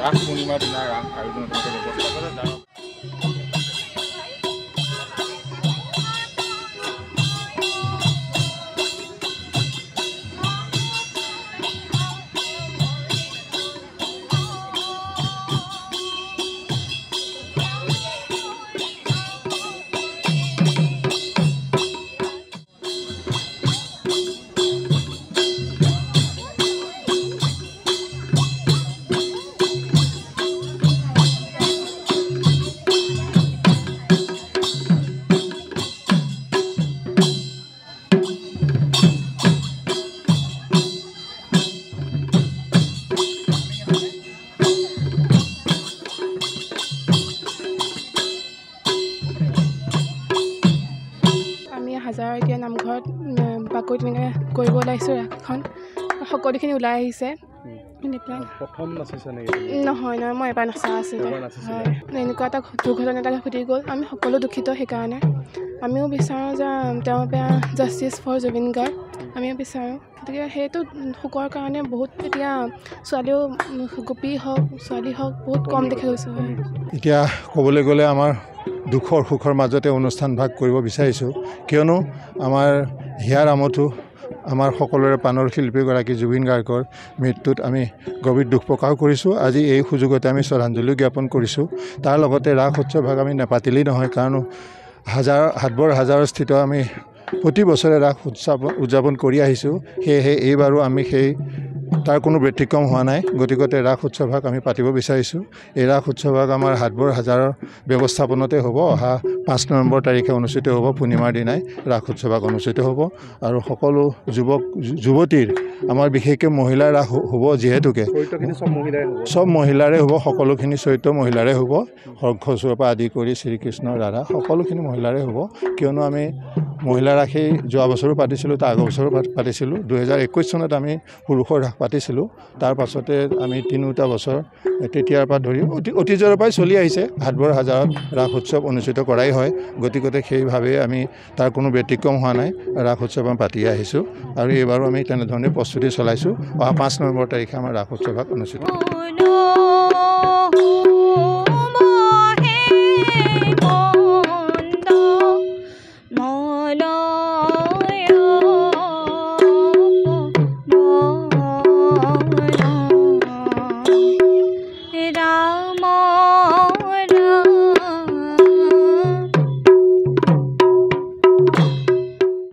ৰাস পূৰ্ণিমাৰ দিনা ৰাস আয়োজন ব্যৱস্থা কৰে যাৰ হাজাৰকীয়া নামঘৰত বাকৰি তেনেকৈ কৰিব ওলাইছোঁ ৰাসখন সকলোখিনি ওলাই আহিছে প্ৰথম নাচিছে নেকি নহয় মই এবাৰ নচা আছিলে হয় এনেকুৱা এটা দুৰ্ঘটনা এটা ঘটি গ'ল আমি সকলো দুখিত সেইকাৰণে আমিও বিচাৰোঁ যে তেওঁৰ জাষ্টিছ ফৰ জুবিন গাৰ্গ আমিও বিচাৰোঁ গতিকে সেইটো শোকৰ কাৰণে বহুত এতিয়া ছোৱালীও গোপী হওক ছোৱালী হওক বহুত কম দেখা গৈছে এতিয়া ক'বলৈ গ'লে আমাৰ দুখৰ সুখৰ মাজতে অনুষ্ঠান ভাগ কৰিব বিচাৰিছোঁ কিয়নো আমাৰ হিয়াৰ আমঠু আমাৰ সকলোৰে প্ৰাণৰ শিল্পীগৰাকী জুবিন গাৰ্গৰ মৃত্যুত আমি গভীৰ দুখ প্ৰকাশ কৰিছোঁ আজি এই সুযোগতে আমি শ্ৰদ্ধাঞ্জলি জ্ঞাপন কৰিছোঁ তাৰ লগতে ৰাস উৎসৱ ভাগ আমি নেপাতিলেই নহয় কাৰণ হাটবৰ হাজাৰস্থিত আমি প্ৰতি বছৰে ৰাস উদযাপন কৰি আহিছোঁ সেয়েহে এইবাৰো আমি তাৰ কোনো ব্যতিক্ৰম হোৱা নাই গতিকে ৰাস উৎসৱ ভাগ আমি পাতিব বিচাৰিছোঁ এই ৰাস উৎসৱ ভাগ আমাৰ হাটবৰ হাজাৰৰ ব্যৱস্থাপনতে হ'ব অহা 5 নৱেম্বৰ তাৰিখে অনুষ্ঠিত হ'ব পূৰ্ণিমাৰ দিনাই ৰাস উৎসৱ ভাগ অনুষ্ঠিত হ'ব আৰু সকলো যুৱতীৰ আমাৰ বিশেষকৈ মহিলাৰ ৰাস হ'ব যিহেতুকে চব মহিলাৰে হ'ব সকলোখিনি চৰিত্ৰ মহিলাৰে হ'ব শংখচূড়ৰ পৰা আদি কৰি শ্ৰীকৃষ্ণ ৰাধা সকলোখিনি মহিলাৰে হ'ব কিয়নো আমি মহিলা ৰাসেই যোৱা বছৰো পাতিছিলোঁ তাৰ আগৰ বছৰো পাতিছিলোঁ 2021 চনত আমি পুৰুষৰ ৰাস পাতিছিলোঁ তাৰ পাছতে আমি 3টা বছৰ তেতিয়াৰ পৰা ধৰি অতীজৰ পৰাই চলি আহিছে হাটবৰ হাজাৰত ৰাস উৎসৱ অনুষ্ঠিত কৰাই হয় গতিকে সেইভাৱে আমি তাৰ কোনো ব্যতিক্ৰম হোৱা নাই ৰাস উৎসৱ আমি পাতি আহিছোঁ আৰু এইবাৰো আমি তেনেধৰণে প্ৰস্তুতি চলাইছোঁ অহা 5 নৱেম্বৰ তাৰিখে আমাৰ ৰাস উৎসৱ অনুষ্ঠিত